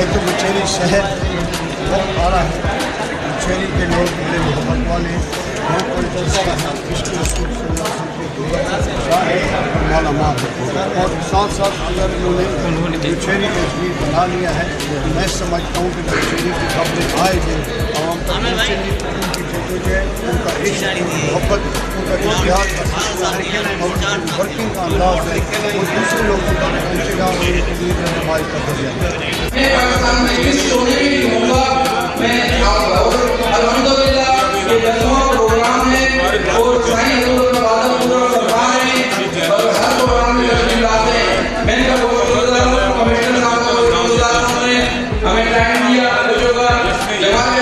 एक तो बुचेरी शहर बहुत बड़ा है। बुचेरी के लोग बड़े मोहब्बत वाले बहुत मालामाल और साथ साथ अगर उन्होंने बुचेरी का भी बना लिया है तो मैं समझता हूँ कि बुचेरी की खबरें आएगी आवाम तक पहुँचेंगी। उनकी जद्दोजहद, उनका इश्क, मोहब्बत, उनका इतिहास और वर्किंग का अंदाज है वो दूसरे लोगों तक पहुँचेगा और उनके लिए रहनुमाई का जरिया अल्हम्दुलिल्लाह ये 10वां प्रोग्राम है और साईं हजूर का वादा पूरा सरकार है और हर प्रोग्राम में तशरीफ लाते हैं। मैं इनका बहुत शुक्रिया कमिश्नर साहब का बहुत शुक्रिया हमें टाइम दिया बच्चों का जवाब